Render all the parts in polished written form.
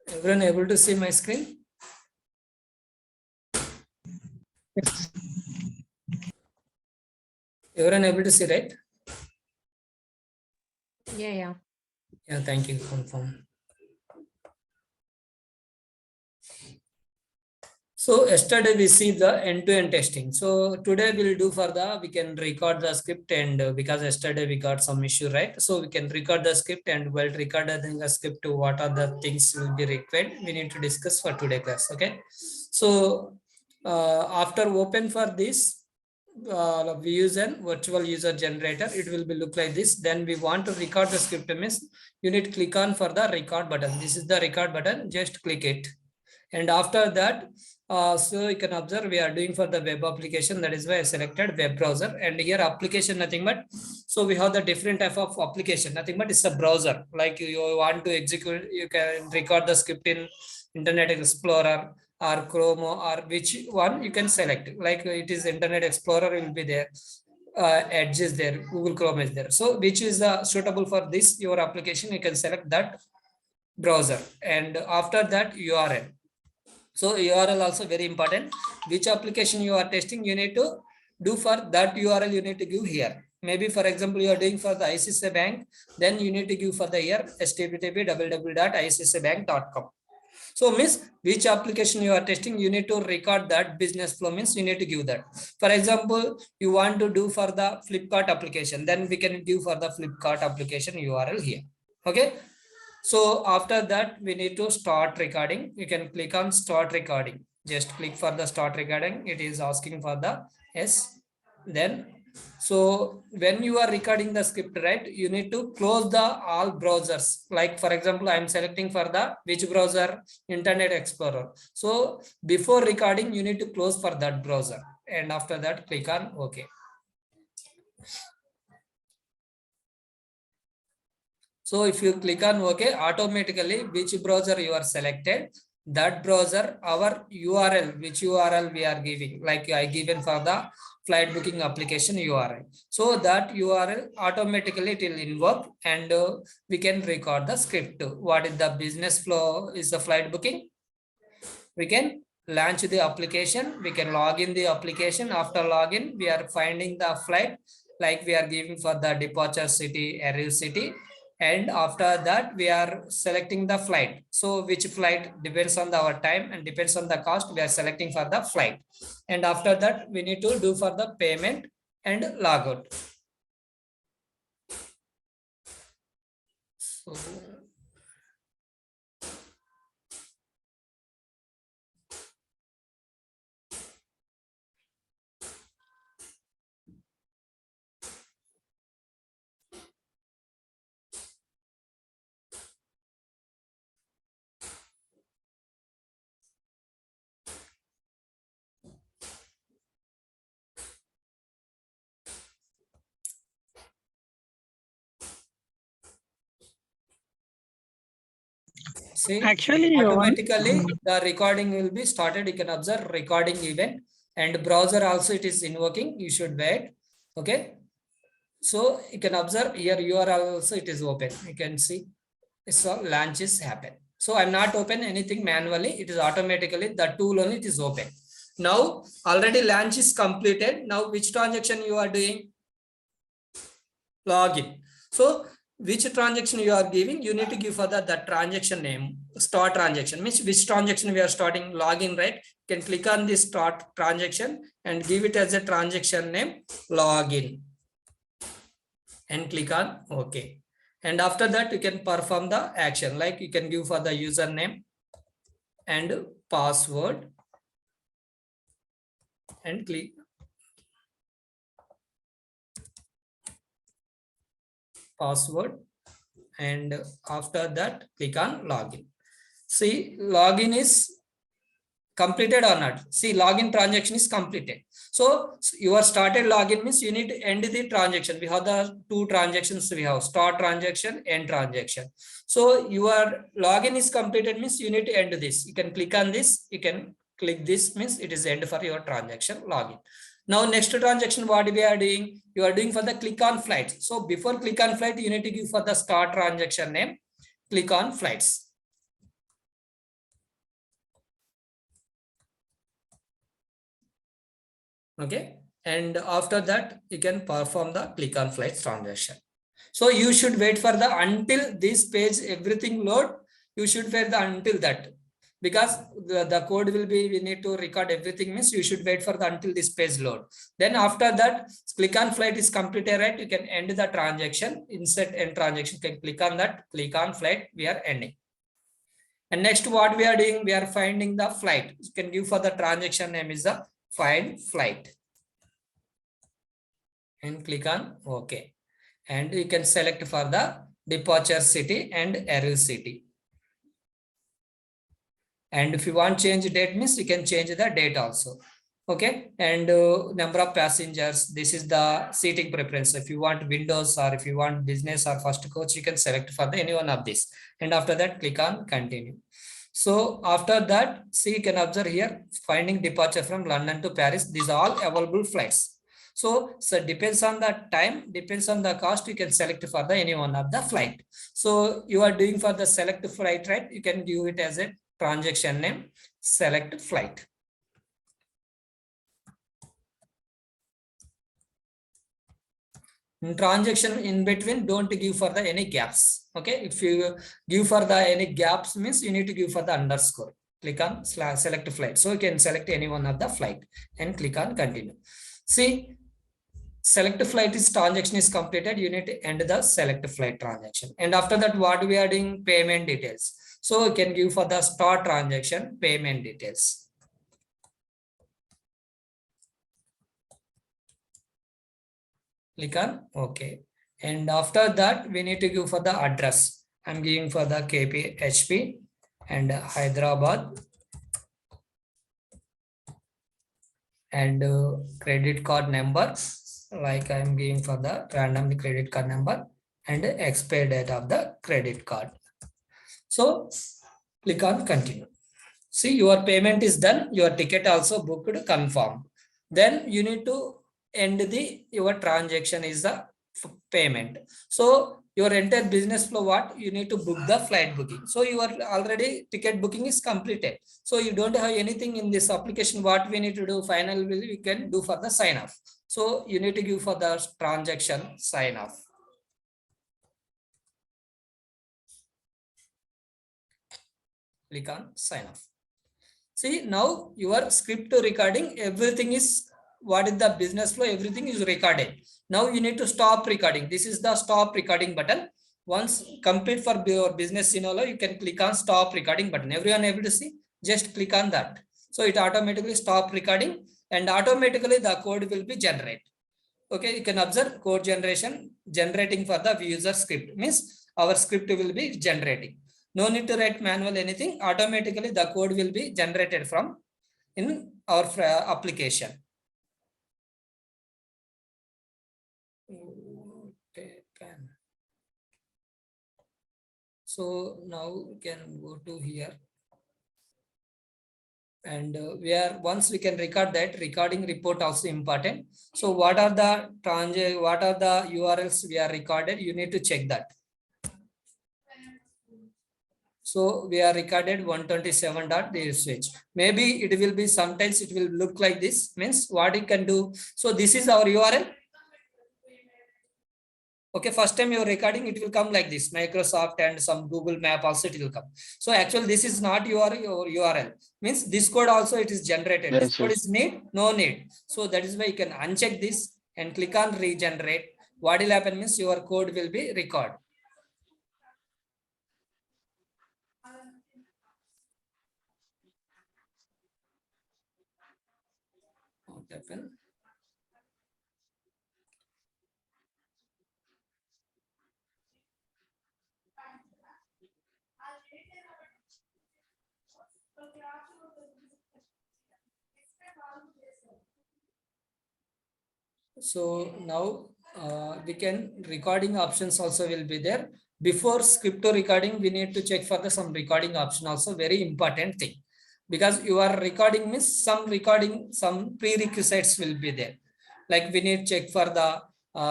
Everyone able to see my screen? Yes. Everyone able to see, right? Yeah. Yeah, thank you. Confirm. So yesterday we see the end-to-end testing. So today we'll do for we can record the script, and because yesterday we got some issue, right? So we can record the script, and while recording the script, what are the things will be required? We need to discuss for today class. Okay. So after open for this, we use an virtual user generator. It will be look like this. Then we want to record the script means you need to click on for the record button. This is the record button. Just click it. And after that, so you can observe we are doing for the web application. That is why I selected web browser. And here application nothing but, so we have the different type of application. Nothing but it's a browser. Like you want to execute, you can record the script in Internet Explorer or Chrome or which one you can select. Like it is Internet Explorer will be there. Edge is there, Google Chrome is there. So which is suitable for this your application, you can select that browser. And after that URL. So URL also very important. Which application you are testing, you need to do for that URL, you need to give here. Maybe for example, you are doing for the ICICI Bank, then you need to give for the year http://www.icicibank.com. So means which application you are testing, you need to record that business flow, means you need to give that. For example, you want to do for the Flipkart application, then we can give for the Flipkart application URL here. Okay. So after that, we need to start recording. You can click on start recording. Just click for the start recording. It is asking for the yes. Then, so when you are recording the script, right, you need to close the all browsers. Like for example, I am selecting for the which browser, Internet Explorer. So before recording, you need to close for that browser. And after that, click on OK. So if you click on OK, automatically which browser you are selected, that browser, our URL, which URL we are giving, like I given for the flight booking application URL. So that URL automatically it will invoke, and we can record the script. What is the business flow is the flight booking. We can launch the application. We can log in the application. After login, we are finding the flight, like we are giving for the departure city, arrival city. And after that, we are selecting the flight. So which flight depends on our time and depends on the cost. We are selecting for the flight. And after that, we need to do for the payment and logout. So see, Actually, automatically the recording will be started. You can observe recording event, and browser also it is invoking. You should wait. Okay. So you can observe here URL also it is open. You can see it's all launches happen. So I'm not open anything manually. It is automatically the tool only it is open. Now already launch is completed. Now which transaction you are doing? Login. So which transaction you are giving, you need to give for the transaction name. Start transaction means which transaction we are starting. Login, right? You can click on this start transaction and give it as a transaction name login, and click on OK. And after that, you can perform the action, like you can give for the username and password and click password, and after that click on login. See, login is completed or not. See, login transaction is completed. So you are started login means you need to end the transaction. We have the two transactions. We have start transaction, end transaction. So your login is completed means you need to end this. You can click on this. You can click this means it is end for your transaction login. Now next transaction what we are doing? You are doing for the click on flights. So before click on flight, you need to give for the start transaction name, click on flights. Okay. And after that, you can perform the click on flight transaction. So you should wait for the until this page, everything load, you should wait the until that, because the code will be, we need to record everything, means you should wait for the until this page load. Then after that, click on flight is completed, right? You can end the transaction, insert end transaction, you can click on that, click on flight, we are ending. And next what we are doing, we are finding the flight. You can give for the transaction name is the find flight. And click on OK. And you can select for the departure city and arrival city. And if you want change date, means you can change the date also. Okay. And number of passengers, this is the seating preference. If you want windows, or if you want business or first coach, you can select for the any one of this. And after that, click on continue. So after that, see, you can observe here, finding departure from London to Paris. These are all available flights. So depends on the time, depends on the cost, you can select for the any one of the flight. So you are doing for the select flight, right? You can give it as a transaction name, select flight. In transaction in between, don't give for the any gaps. Okay, if you give for the any gaps, means you need to give for the underscore. Click on select flight. So you can select any one of the flight and click on continue. See, select flight is transaction is completed. You need to end the select flight transaction. And after that, what we are doing, payment details. So you can give for the start transaction payment details. Click on OK. And after that, we need to give for the address. I'm giving for the KPHP and Hyderabad. And credit card number, like I'm giving for the random credit card number and expiry date of the credit card. So click on continue. See, your payment is done, your ticket also booked, confirm. Then you need to end your transaction is the payment. So your entire business flow, what you need to book the flight booking. So your already ticket booking is completed. So you don't have anything in this application. What we need to do, finally we can do for the sign off. So you need to give for the transaction sign off. Click on sign off. See, now your script recording, everything is, what is the business flow, everything is recorded. Now you need to stop recording. This is the stop recording button. Once complete for your business scenario, you can click on stop recording button. Everyone able to see? Just click on that. So it automatically stop recording and automatically the code will be generated. Okay, you can observe code generation, generating for the user script, means our script will be generating. No need to write manual anything. Automatically the code will be generated from in our application. So now we can go to here. And once we can record that, recording report also important. So what are the URLs we are recorded? You need to check that. So we are recorded 127.switch. Maybe it will be, sometimes it will look like this, means what you can do. So this is our URL. Okay, first time you're recording, it will come like this, Microsoft and some Google map also it will come. So actually this is not your URL, means this code also it is generated. Yes, this code is need, no need. So that is why you can uncheck this and click on regenerate. What will happen means your code will be recorded. What happened? So now we can, recording options also will be there. Before script to recording, we need to check for the some recording option also, very important thing, because you are recording means some recording, some prerequisites will be there. Like we need check for the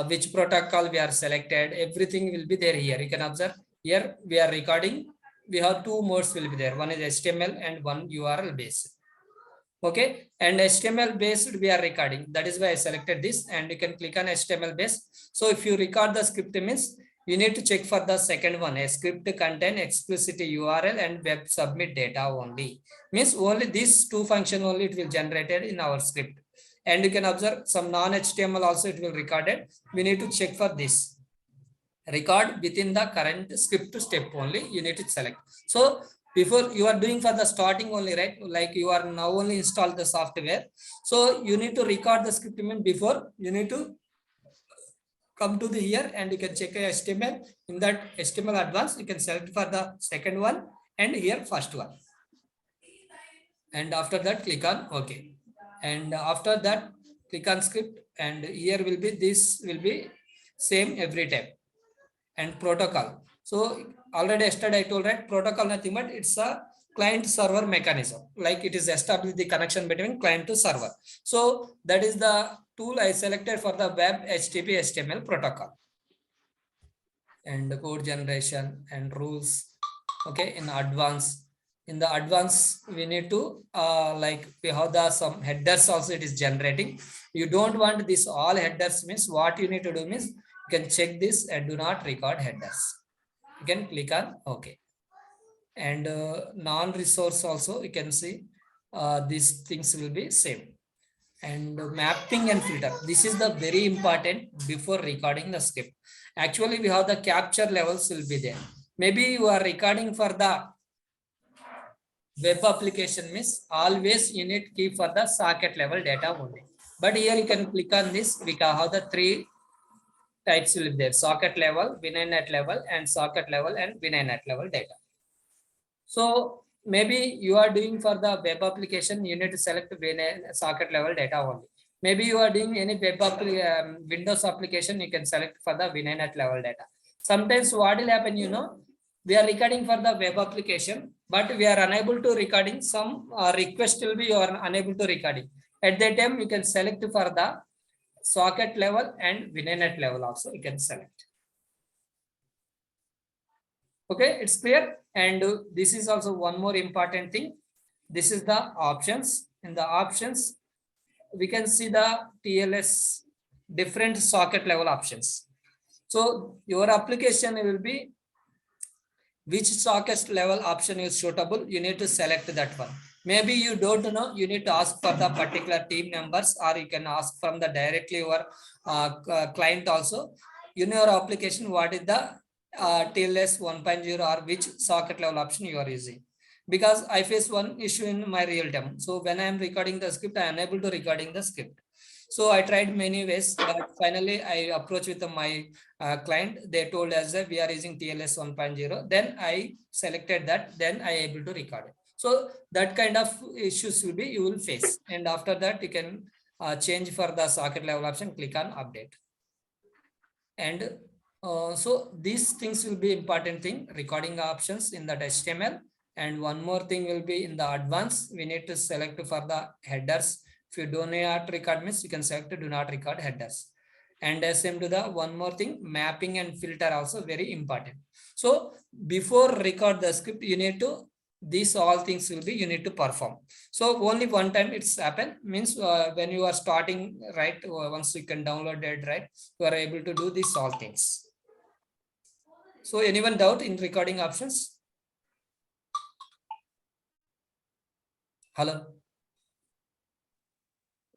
which protocol we are selected, everything will be there here. You can observe here we are recording. We have two modes will be there. One is HTML and one URL based. Okay, and HTML based we are recording, that is why I selected this, and you can click on HTML based. So if you record the script means you need to check for the second one, a script contain explicit URL and web submit data only, means only these two function only it will generated in our script. And you can observe some non-HTML also it will recorded, we need to check for this record within the current script step only you need to select. So before you are doing for the starting only, right, like you are now only install the software, so you need to record the script before you need to come to the here, and you can check a HTML. In that HTML advanced you can select for the second one and here first one, and after that click on OK, and after that click on script, and here will be this will be same every time. And protocol, so already yesterday I told, right, protocol nothing but it's a client server mechanism, like it is established the connection between client to server. So that is the tool I selected for the web HTTP HTML protocol. And code generation and rules, okay, in the advance we need to like we have the some headers also it is generating. You don't want this all headers, means what you need to do means you can check this and do not record headers, you can click on OK. And non-resource also you can see these things will be same. And mapping and filter, this is the very important before recording the script. Actually we have the capture levels will be there, maybe you are recording for the web application, means always you need to keep for the socket level data only, but here you can click on this, we can have the three types will be there, socket level, VNet level, and socket level and VNet level data. So maybe you are doing for the web application, you need to select socket level data only. Maybe you are doing any web Windows application, you can select for the VNet level data. Sometimes what will happen, you know, we are recording for the web application, but we are unable to recording some request will be you are unable to recording. At that time, you can select for the socket level and VNet level also you can select. Okay, it's clear. And this is also one more important thing. This is the options. In the options, we can see the TLS different socket level options. So your application will be which socket level option is suitable. You need to select that one. Maybe you don't know, you need to ask for the particular team members, or you can ask from the directly your client also. You know your application, what is the TLS 1.0 or which socket level option you are using. Because I face one issue in my real time. So when I am recording the script, I am unable to recording the script. So I tried many ways, but finally I approached with my client. They told us that we are using TLS 1.0. Then I selected that, then I able to record it. So that kind of issues will be you will face. And after that, you can change for the socket level option, click on update. And so these things will be important thing, recording options in that HTML. And one more thing will be in the advanced, we need to select for the headers. If you do not record means you can select do not record headers. And same to the one more thing, mapping and filter also very important. So before record the script, you need to, these all things will be you need to perform. So only one time it's happen, means when you are starting, right, once you can download it, right, you are able to do these all things. So anyone doubt in recording options? Hello?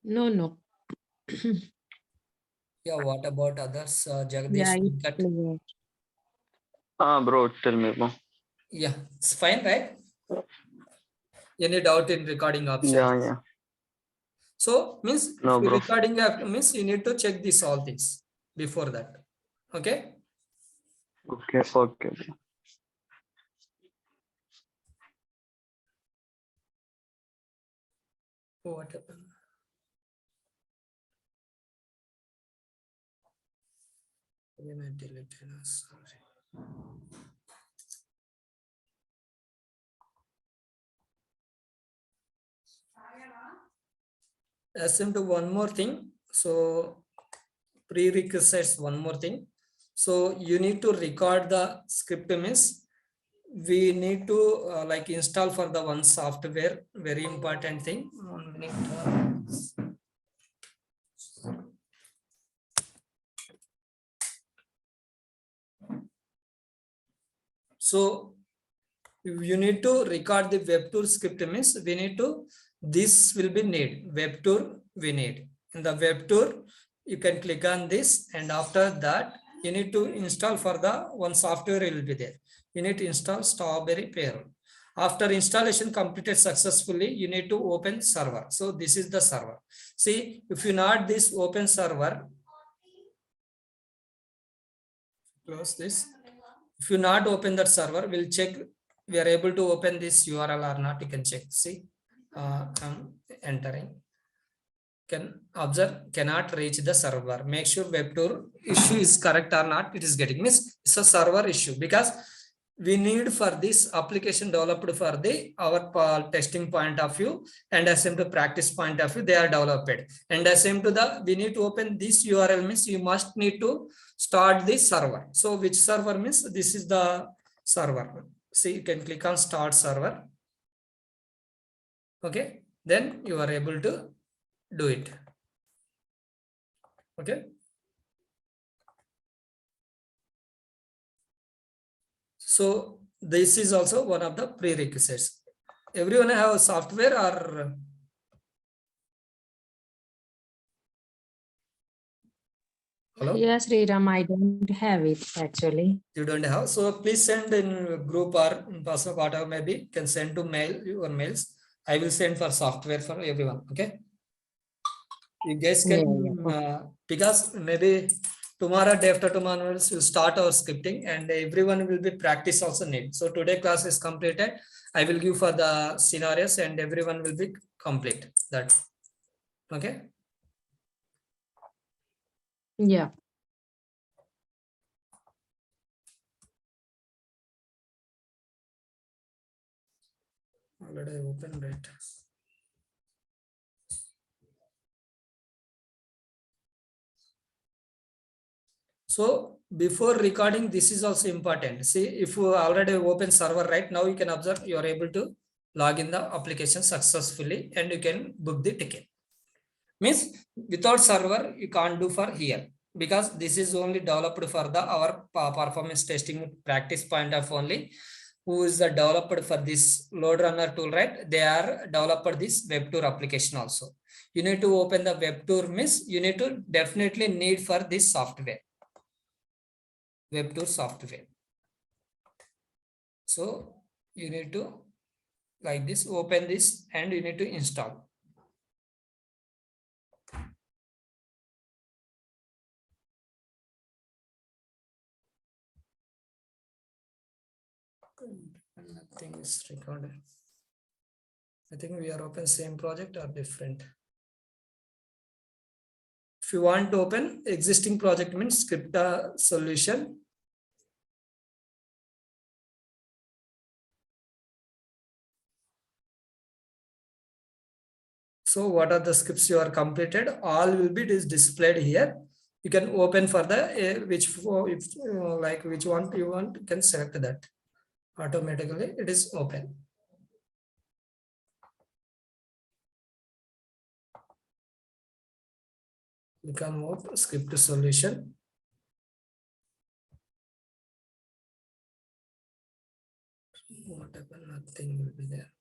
No. Yeah, what about others? Jagdish, Yeah, it's Venkat? clear. Bro, tell me, bro. Yeah, it's fine, right? Any doubt in recording options? Yeah. So means No, if you bro. recording means you need to check these all things before that. Okay. Okay, bro. What happened? Again, I deleted. Sorry. Assume to one more thing. So prerequisites one more thing. So you need to record the script means we need to like install for the one software, very important thing. 1 minute. So you need to record the web tour script means we need to, this will be need web tour we need. In the web tour, you can click on this, and after that you need to install for the one software will be there. You need to install Strawberry Payroll. After installation completed successfully, you need to open server. So this is the server. See, if you not this open server, close this. If you not open that server, we'll check we are able to open this URL or not. You can check. See, I'm entering. Can observe cannot reach the server. Make sure web tour issue is correct or not. It is getting missed. It's a server issue because we need for this application developed for the our testing point of view, and as same to practice point of view, they are developed. And as same to the we need to open this URL means you must need to start the server. So which server means this is the server. See, you can click on start server. Okay, then you are able to do it. Okay. So this is also one of the prerequisites. Everyone have a software or hello? Yes, Sriram, I don't have it actually. You don't have. So please send in group or in person, whatever maybe, can send to mail your mails. I will send for software for everyone. Okay. You guys can because maybe tomorrow, day after tomorrow, we'll start our scripting and everyone will be practice also need. So today class is completed. I will give for the scenarios and everyone will be complete that. Okay. Yeah. Already open right. So before recording, this is also important. See, if you already open server right now, you can observe you are able to log in the application successfully and you can book the ticket. Means without server, you can't do for here because this is only developed for the our performance testing practice point of only. Who is the developer for this load runner tool, right? They are developed this web tour application also. You need to open the web tour means you need to definitely need for this software. Web tour software. So you need to like this, open this and you need to install. Nothing is recorded. I think we are open same project or different. If you want to open existing project means script solution. So what are the scripts you are completed? All will be displayed here. You can open for the which like which one you want, you can select that. Automatically it is open. You can move script solution. Whatever, nothing will be there.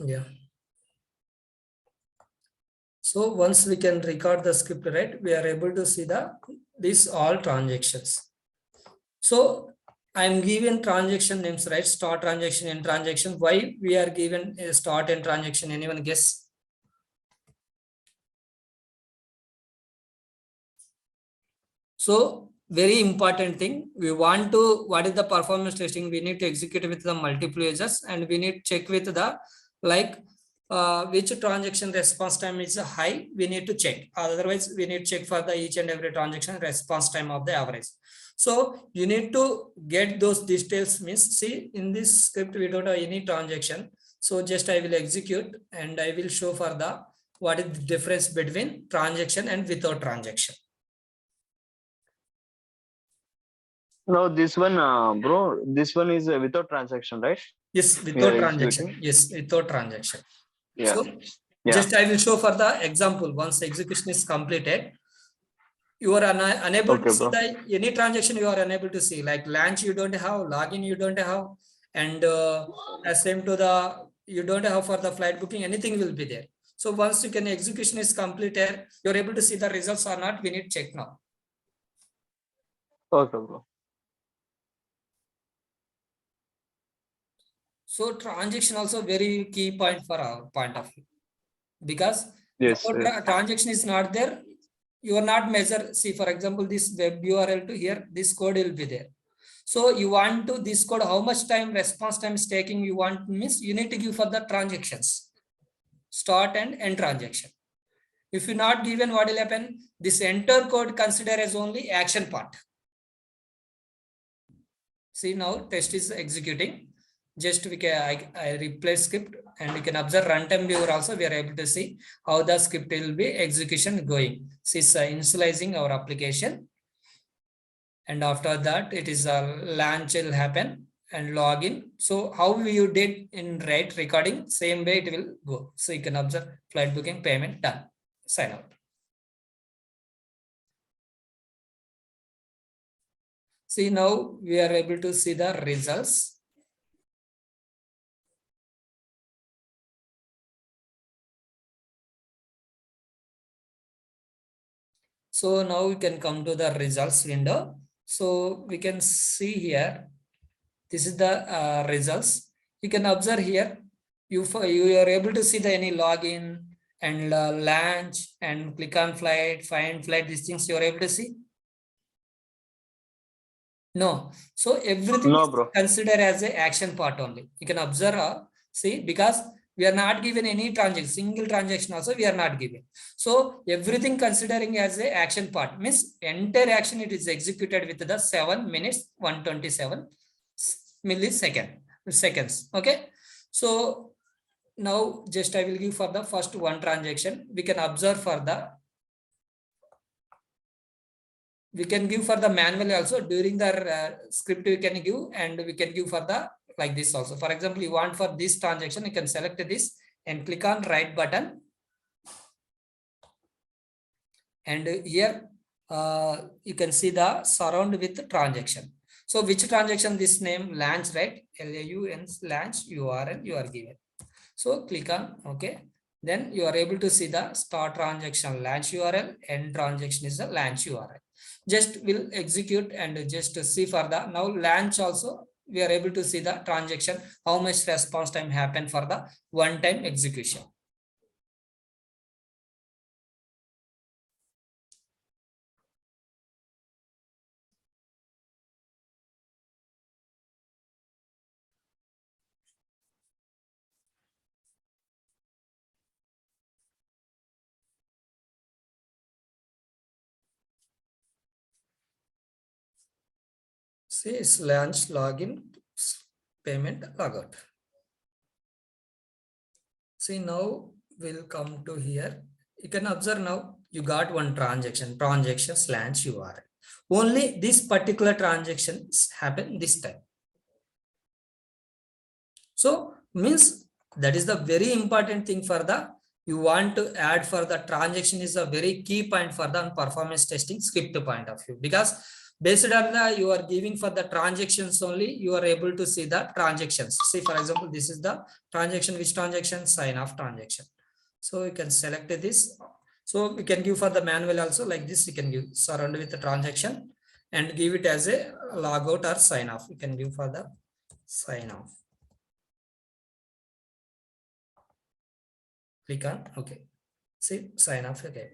Yeah. So once we can record the script, right, we are able to see these all transactions. So I'm given transaction names, right? Start transaction, end transaction. Why we are given a start and transaction? Anyone guess? So very important thing. We want to, what is the performance testing? We need to execute with the multiple users and we need to check with the like which transaction response time is high, we need to check. Otherwise, we need to check for the each and every transaction response time of the average. So you need to get those details. Means, see, in this script we don't have any transaction. So just I will execute and I will show for the what is the difference between transaction and without transaction. No, this one, bro, this one is without transaction, right? Yes, We without are transaction. executing. Yes, without transaction. Yeah. So Yeah. just I will show for the example. Once execution is completed, you are unable Okay, to see bro. the any transaction. You are unable to see, like launch you don't have, login you don't have, and same to the you don't have for the flight booking. Anything will be there. So once you can execution is completed, you are able to see the results or not. We need to check now. Okay, bro. So transaction also very key point for our point of view, because Yes. without transaction is not there, you are not measure. See, for example, this web URL to here, this code will be there. So you want to this code, how much time response time is taking, you want means you need to give for the transactions, start and end transaction. If you not given, what will happen? This entire code consider as only action part. See, now test is executing. Just we can I replace script and we can observe runtime viewer also. We are able to see how the script will be execution going. See, initializing our application, and after that it is a launch will happen and login. So how you did in right recording, same way it will go. So you can observe flight booking, payment done, sign out. See, now we are able to see the results. So now we can come to the results window. So we can see here, this is the results. You can observe here, you are able to see the any login and launch and click on flight, find flight, these things you are able to see. No, so everything No, is bro. considered as a action part only. You can observe, see, because we are not given any transaction, single transaction also we are not given. So everything considering as a action part means entire action it is executed with the 7 minutes 127 seconds. Okay, so now just I will give for the first one transaction. We can observe for the, we can give for the manual also during the script we can give, and we can give for the like this also. For example, you want for this transaction, you can select this and click on right button, and here you can see the surround with transaction. So which transaction? This name launch, right? LAUNCH launch URL you are given. So click on OK. Then you are able to see the start transaction launch URL, end transaction is the launch URL. Just will execute and just to see for the now launch also we are able to see the transaction, how much response time happened for the one time execution. See, it's launch, login, payment, logout. See, now we'll come to here. You can observe now you got one transaction launch URL. Only this particular transactions happen this time. So means that is the very important thing for the, you want to add for the transaction is a very key point for the performance testing script point of view, because based on the you are giving for the transactions only, you are able to see the transactions. See, for example, this is the transaction, which transaction? Sign off transaction. So you can select this. So we can give for the manual also like this. You can give surround with the transaction and give it as a logout or sign off. You can give for the sign off. Click on OK. See, sign off again.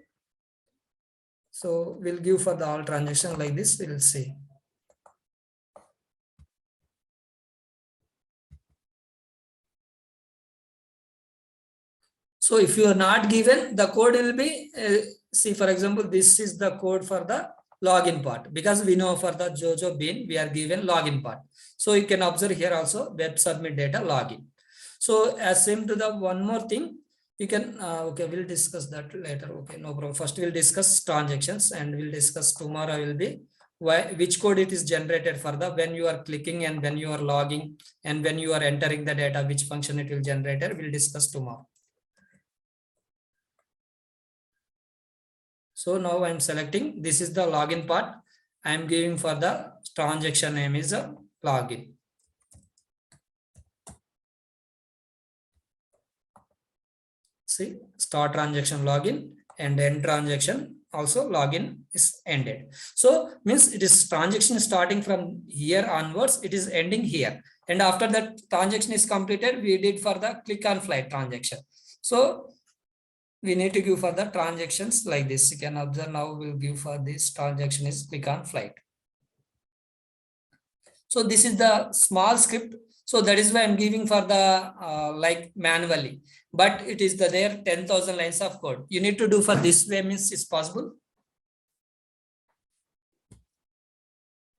So we'll give for the all transaction like this. We'll see. So if you are not given, the code will be, see, for example, this is the code for the login part, because we know for the Jojo Bean, we are given login part. So you can observe here also web submit data login. So as same to the one more thing, you can, okay, we'll discuss that later. Okay, no problem. First we'll discuss transactions, and we'll discuss tomorrow will be which code it is generated for the when you are clicking and when you are logging and when you are entering the data, which function it will generate. We'll discuss tomorrow. So now I'm selecting, this is the login part. I'm giving for the transaction name is a login. See, start transaction login and end transaction also login is ended. So means it is transaction starting from here onwards, it is ending here. And after that transaction is completed, we did for the click on flight transaction. So we need to give for the transactions like this. You can observe now we'll give for this transaction is click on flight. So this is the small script. So that is why I'm giving for the like manually, but it is there 10,000 lines of code. You need to do for this way, means it's possible.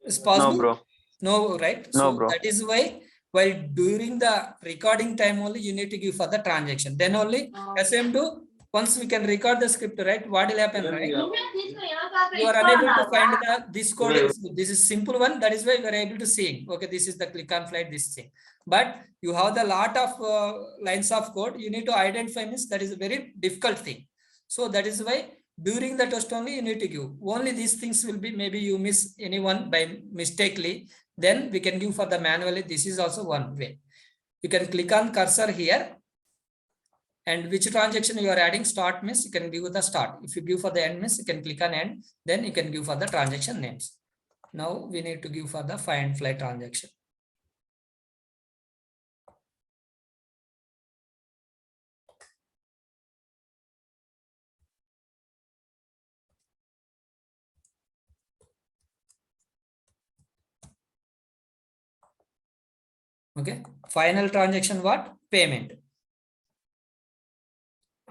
It's possible. No, bro. No, right? No, So bro. that is why while during the recording time only you need to give for the transaction. Then only SM2, once we can record the script, right? What will happen, right? You are unable to find this code. This is simple one. That is why we are able to see. Okay, this is the click on flight, this thing. But you have the lot of lines of code. You need to identify, means that is a very difficult thing. So that is why during the test only you need to give. Only these things will be, maybe you miss anyone by mistakenly, then we can give for the manually. This is also one way. You can click on cursor here, and which transaction you are adding, start means you can give the start. If you give for the end means you can click on end, then you can give for the transaction names. Now we need to give for the find flight transaction. Okay, final transaction what? Payment.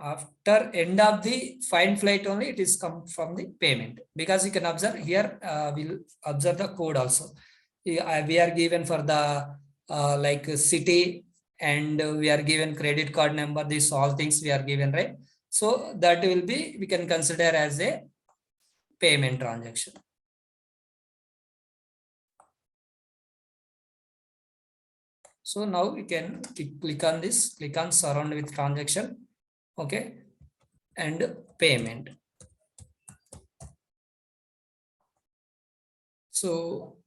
After end of the find flight only it is come from the payment, because you can observe here, we'll observe the code also. We are given for the like city, and we are given credit card number. These all things we are given, right? So that will be, we can consider as a payment transaction. So now you can click on this, click on surround with transaction. Okay, and payment. So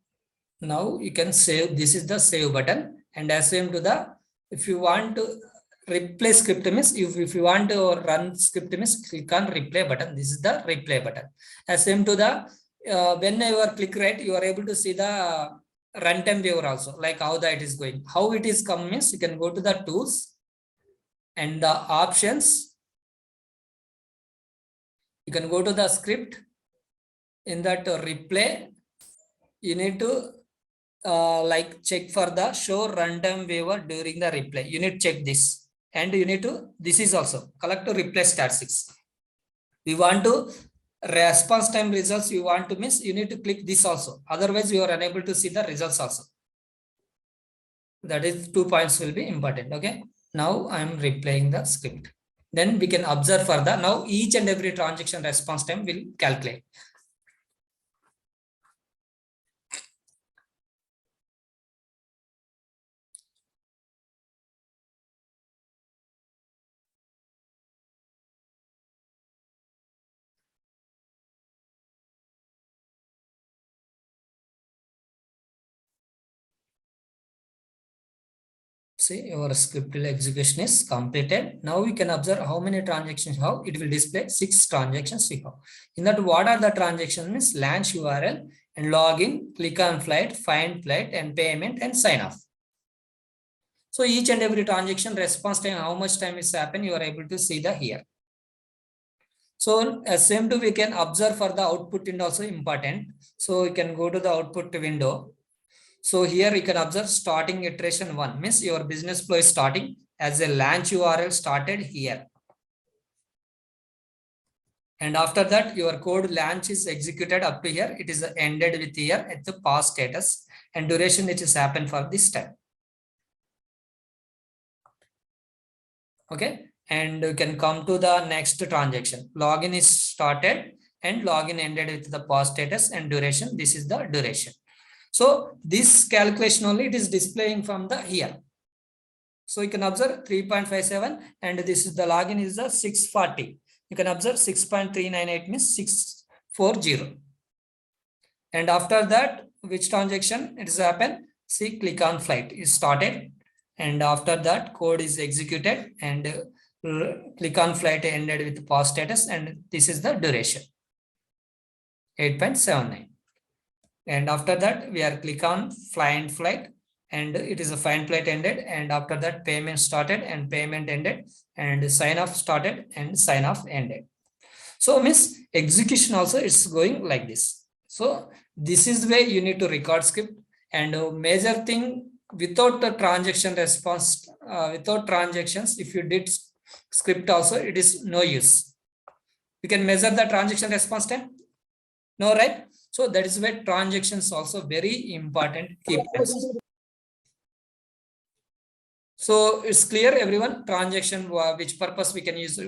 now you can save. This is the save button, and as same to the, if you want to replay script means, if you want to run script means click on replay button. This is the replay button. As same to the whenever click right, you are able to see the runtime viewer also, like how that is going. How it is come means, you can go to the tools and the options. You can go to the script. In that replay, you need to like check for the show runtime viewer during the replay. You need to check this, and you need to, this is also collect to replay statistics. We want to response time results, you want to miss, you need to click this also. Otherwise you are unable to see the results also. That is 2 points will be important. Okay, now I am replaying the script. Then we can observe further. Now each and every transaction response time will calculate. See, your script execution is completed. Now we can observe how many transactions you have. It will display 6 transactions we have. In that, what are the transactions? Means launch URL and login, click on flight, find flight, and payment, and sign off. So each and every transaction response time, how much time is happened, you are able to see the here. So same to we can observe for the output and also important. So you can go to the output window. So here you can observe starting iteration 1 means your business flow is starting as a launch URL started here. And after that, your code launch is executed up to here. It is ended with here at the pause status, and duration it is happened for this time. Okay, and you can come to the next transaction. Login is started and login ended with the pause status and duration. This is the duration. So this calculation only it is displaying from the here. So you can observe 3.57 and this is the login is the 640. You can observe 6.398 means 640. And after that, which transaction it is happened? See, click on flight is started. And after that, code is executed and click on flight ended with pause status. And this is the duration 8.79. And after that, we are click on find flight and it is a find flight ended. And after that, payment started and payment ended and sign off started and sign off ended. So means execution also is going like this. So this is where you need to record script, and a major thing without the transaction response, without transactions, if you did script also, it is no use. You can measure the transaction response time. No, right? So that is where transactions also very important. Keep so it's clear, everyone. Transaction, which purpose we can use.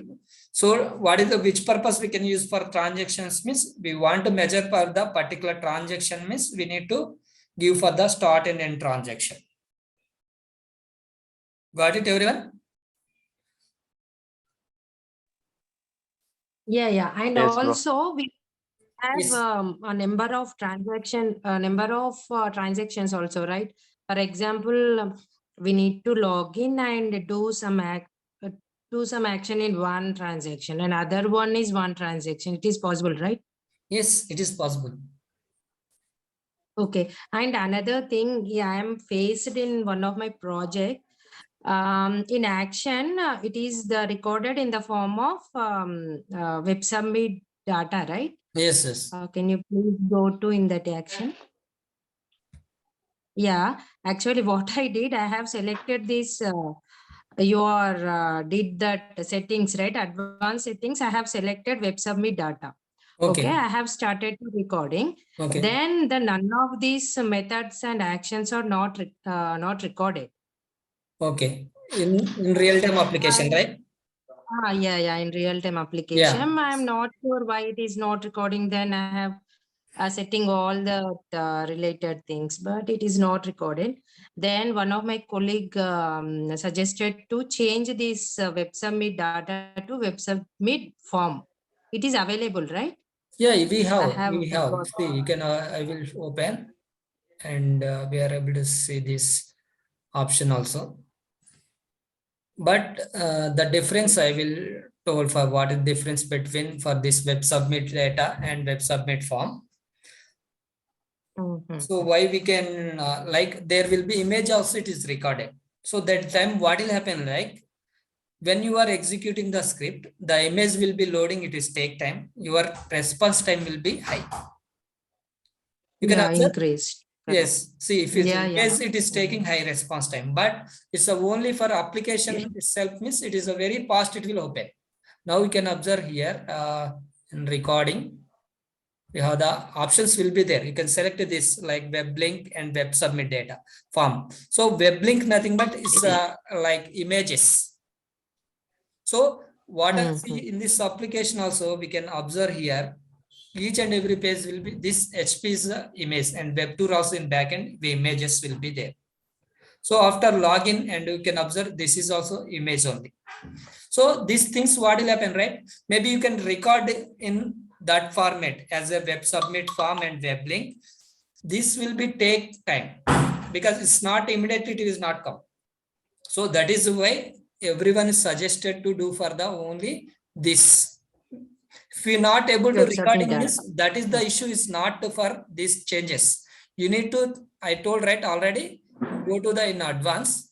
So what is the which purpose we can use for transactions means we want to measure for the particular transaction means we need to give for the start and end transaction. Got it, everyone? Yeah. And Yes, bro. also we have Yes. a number of transactions also, right? For example, we need to log in and do some action in one transaction, and other one is one transaction. It is possible, right? Yes, it is possible. Okay. And another thing, I am faced in one of my project. In action, it is recorded in the form of web submit data, right? Yes. Can you please go to in that action? Yeah, actually what I did, I have selected this, did that settings, right? Advanced settings, I have selected web submit data. Okay, I have started recording. Okay. Then none of these methods and actions are not recorded. Okay. In real-time application, right? Yeah, in real-time application. I'm not sure why it is not recording. Then I have setting all the related things, but it is not recorded. Then one of my colleague suggested to change this web submit data to web submit form. It is available, right? Yeah, we have. got- See, you can. I will open, and we are able to see this option also. But the difference I will told for what is difference between for this web submit data and web submit form. So why we can like there will be image also it is recorded. So that time what will happen, like when you are executing the script, the image will be loading, it is take time, your response time will be high. You can observe increased. yes, see if it's image, it is Yeah. taking high response time, but it's only for application itself means it is a very fast, it will open. Now you can observe here in recording, we have the options will be there. You can select this like web link and web submit data form. So web link nothing but is like images. So what I see in this application also we can observe here, each and every page will be this HP is the image and web tour also in backend the images will be there. So after login and you can observe this is also image only. So these things what will happen, right? Maybe you can record in that format as a web submit form and web link. This will be take time because it's not immediately, it is not come. So that is why everyone is suggested to do for the only this. If you're not able to recording this, that is the issue is not for these changes. You need to, I told right already, go to the in advance